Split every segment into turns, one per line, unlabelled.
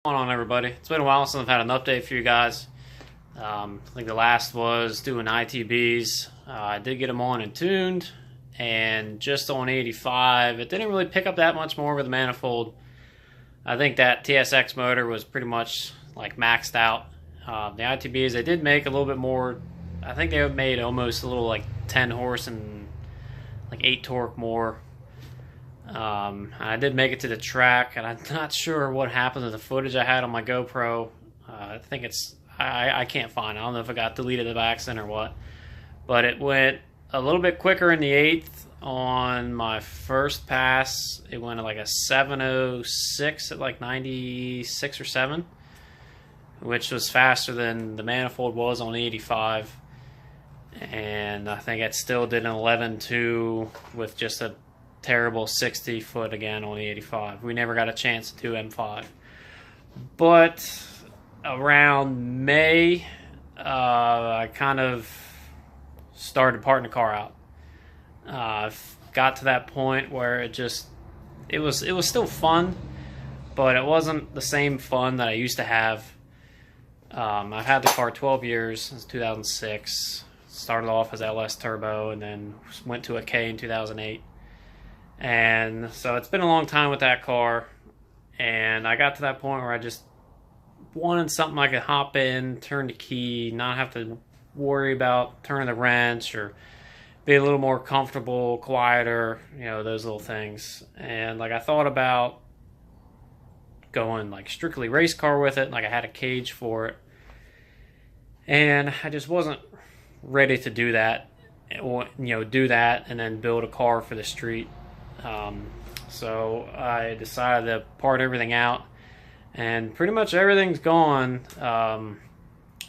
What's going on, everybody? It's been a while since I've had an update for you guys. I think the last was doing ITBs. I did get them on and tuned, and just on 85, it didn't really pick up that much more with the manifold. I think that TSX motor was pretty much like maxed out. The ITBs, they did make a little bit more. I think they made almost a little like 10 horse and like 8 torque more. I did make it to the track, and I'm not sure what happened to the footage I had on my GoPro. I think I can't find it. I don't know if it got deleted by accident or what. But it went a little bit quicker in the 8th on my first pass. It went at like a 706 at like 96 or 7, which was faster than the manifold was on 85. And I think it still did an 11.2 with just a terrible 60 foot again on the 85. We never got a chance to do M5. But around May, I kind of started parting the car out. Got to that point where it was still fun, but it wasn't the same fun that I used to have. I've had the car 12 years, since 2006. Started off as LS Turbo and then went to a K in 2008. And so it's been a long time with that car, and I got to that point where I just wanted something I could hop in, turn the key, not have to worry about turning the wrench, or be a little more comfortable, quieter, you know, those little things. And like I thought about going like strictly race car with it, like I had a cage for it, and I just wasn't ready to do that, do that and then build a car for the street. So I decided to part everything out, and pretty much everything's gone. I'll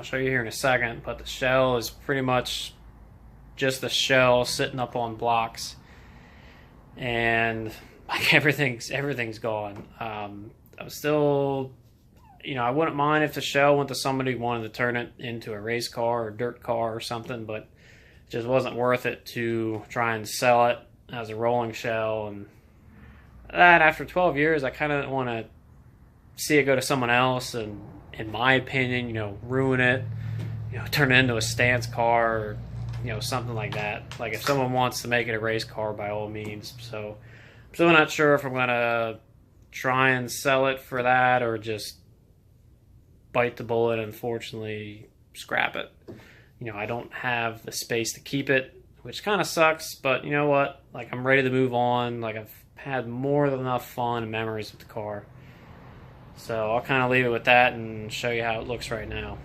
show you here in a second, but the shell is pretty much just the shell sitting up on blocks, and like everything's gone. I'm still, I wouldn't mind if the shell went to somebody who wanted to turn it into a race car or dirt car or something, but it just wasn't worth it to try and sell it as a rolling shell. And that, after 12 years, I kind of want to see it go to someone else and, in my opinion, ruin it, turn it into a stance car, or something like that. Like if someone wants to make it a race car, by all means. So I'm still not sure if I'm gonna try and sell it for that, or just bite the bullet and unfortunately scrap it. I don't have the space to keep it, which kind of sucks, but you know what? Like, I'm ready to move on. Like, I've had more than enough fun and memories with the car. So I'll kind of leave it with that and show you how it looks right now.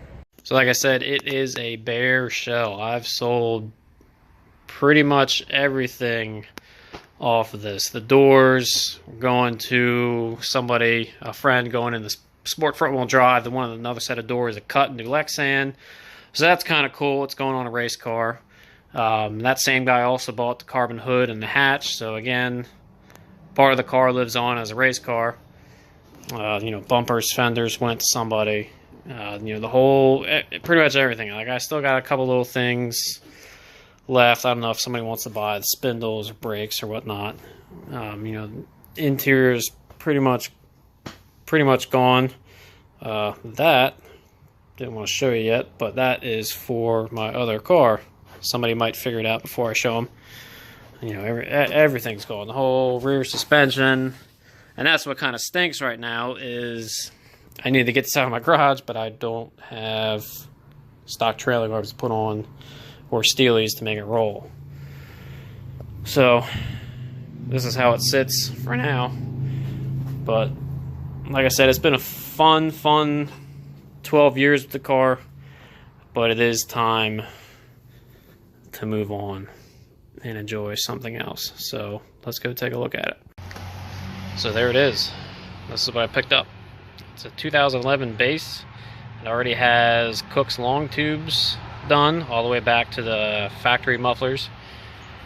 So like I said, it is a bare shell. I've sold pretty much everything off of this. The doors going to somebody, a friend, going in the sport front wheel drive. The one with another set of doors, a cut into Lexan. So that's kind of cool. It's going on a race car. That same guy also bought the carbon hood and the hatch. So again, part of the car lives on as a race car. Bumpers, fenders went to somebody. The whole, pretty much everything. Like, I still got a couple little things left. I don't know if somebody wants to buy the spindles or brakes or whatnot. Interior's pretty much gone. That didn't want to show you yet, but that is for my other car. Somebody might figure it out before I show them. Everything's gone. The whole rear suspension. And that's what kind of stinks right now, is I need to get this out of my garage, but I don't have stock trailer bars to put on or steelies to make it roll. So this is how it sits for now. But like I said, it's been a fun 12 years with the car, but it is time to move on and enjoy something else. So let's go take a look at it. So there it is. This is what I picked up. It's a 2011 base. It already has Cook's long tubes done all the way back to the factory mufflers,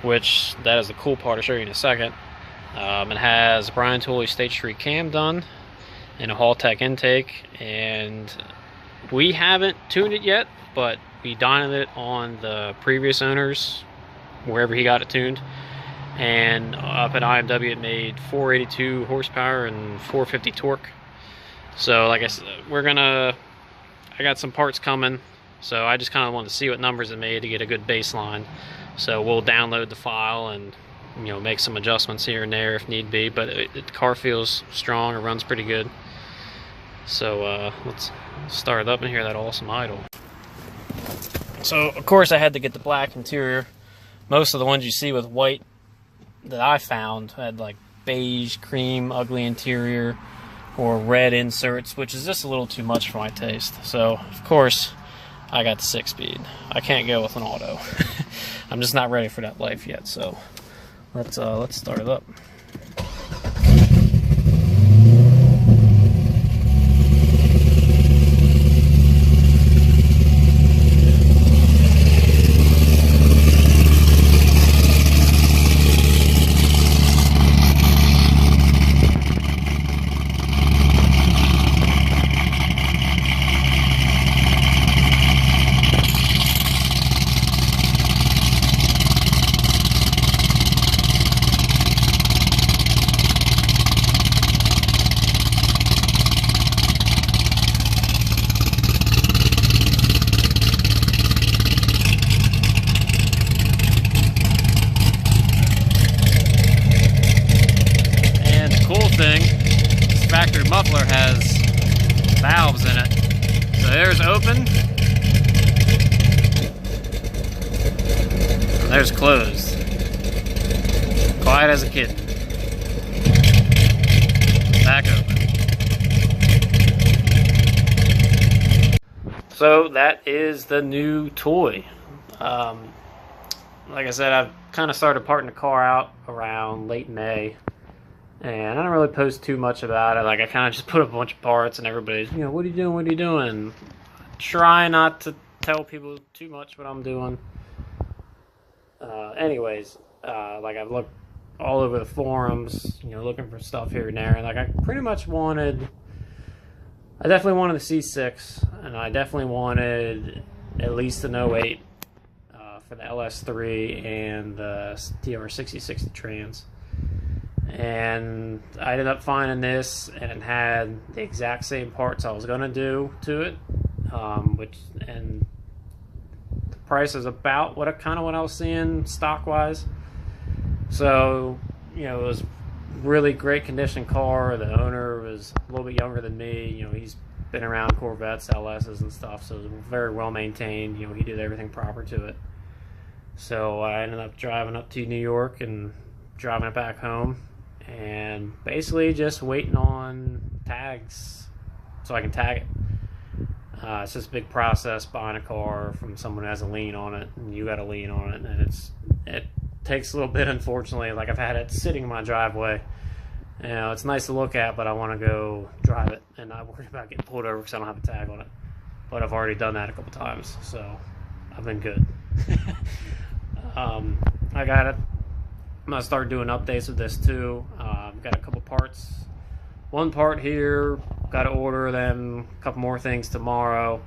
which that is the cool part. I'll show you in a second. It has Brian Tooley State Street cam done and a Haltech intake, and we haven't tuned it yet, but we dynoed it on the previous owners wherever he got it tuned. And up at IMW it made 482 horsepower and 450 torque. So like I said, I got some parts coming, so I just kind of want to see what numbers it made to get a good baseline. So we'll download the file and, you know, make some adjustments here and there if need be, but the car feels strong. It runs pretty good. So let's start it up and hear that awesome idle. So of course I had to get the black interior. Most of the ones you see with white that I found had like beige, cream, ugly interior, or red inserts, which is just a little too much for my taste. So of course I got the 6-speed. I can't go with an auto. I'm just not ready for that life yet. So let's start it up. This factory muffler has valves in it. So there's open, and there's closed. Quiet as a kitten. Back open. So that is the new toy. Like I said, I've kind of started parting the car out around late May. And I don't really post too much about it. Like, I kind of just put up a bunch of parts and everybody's, you know, what are you doing? What are you doing? Try not to tell people too much what I'm doing. Anyways, like, I've looked all over the forums, you know, looking for stuff here and there. And, like, I definitely wanted the C6. And I definitely wanted at least an 08 for the LS3 and the TR6060 trans. And I ended up finding this, and it had the exact same parts I was going to do to it, and the price is about what I was seeing stock wise. So, you know, it was really great condition car. The owner was a little bit younger than me. You know, he's been around Corvettes, LSs and stuff, so it was very well maintained. You know, he did everything proper to it. So I ended up driving up to New York and driving it back home. And basically just waiting on tags so I can tag it. It's just a big process buying a car from someone who has a lien on it, and you got a lien on it, and it takes a little bit, unfortunately. Like, I've had it sitting in my driveway. You know, it's nice to look at, but I want to go drive it and not worry about getting pulled over because I don't have a tag on it. But I've already done that a couple times, so I've been good. I got it. I'm going to start doing updates with this too. Got a couple parts. One part here, got to order them, a couple more things tomorrow.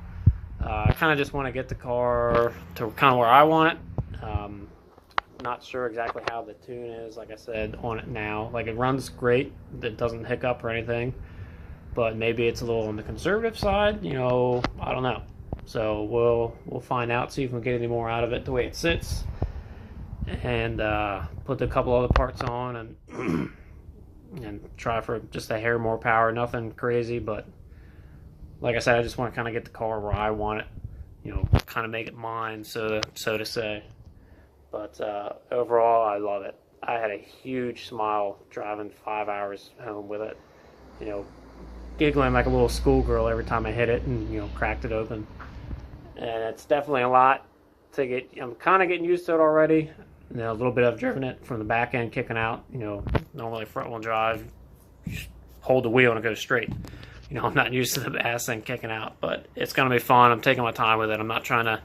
I kind of just want to get the car to kind of where I want it. Not sure exactly how the tune is, like I said, on it now. Like, it runs great. It doesn't hiccup or anything. But maybe it's a little on the conservative side, you know, I don't know. So we'll find out, see if we can get any more out of it the way it sits. And put a couple other parts on and try for just a hair more power. Nothing crazy, but like I said, I just want to kind of get the car where I want it, you know, kind of make it mine, so to say. But overall, I love it. I had a huge smile driving 5 hours home with it, you know, giggling like a little schoolgirl every time I hit it and, you know, cracked it open. And it's definitely a lot to get. I'm kind of getting used to it already. You know, a little bit I've driven it from the back end kicking out. You know, normally front wheel drive, you just hold the wheel and it goes straight. You know, I'm not used to the ass end kicking out, but it's going to be fun. I'm taking my time with it. I'm not trying to,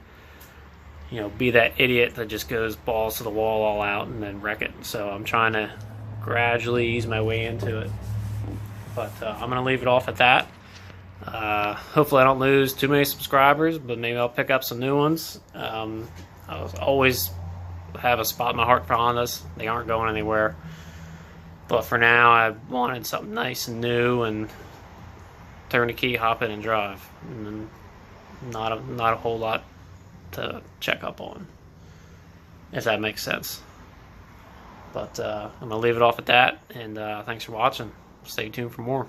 you know, be that idiot that just goes balls to the wall all out and then wreck it. So I'm trying to gradually ease my way into it. But I'm going to leave it off at that. Hopefully I don't lose too many subscribers, but maybe I'll pick up some new ones. I always have a spot in my heart for Hondas. They aren't going anywhere. But for now, I wanted something nice and new, and turn the key, hop in, and drive. And then not a whole lot to check up on, if that makes sense. But I'm going to leave it off at that, and thanks for watching. Stay tuned for more.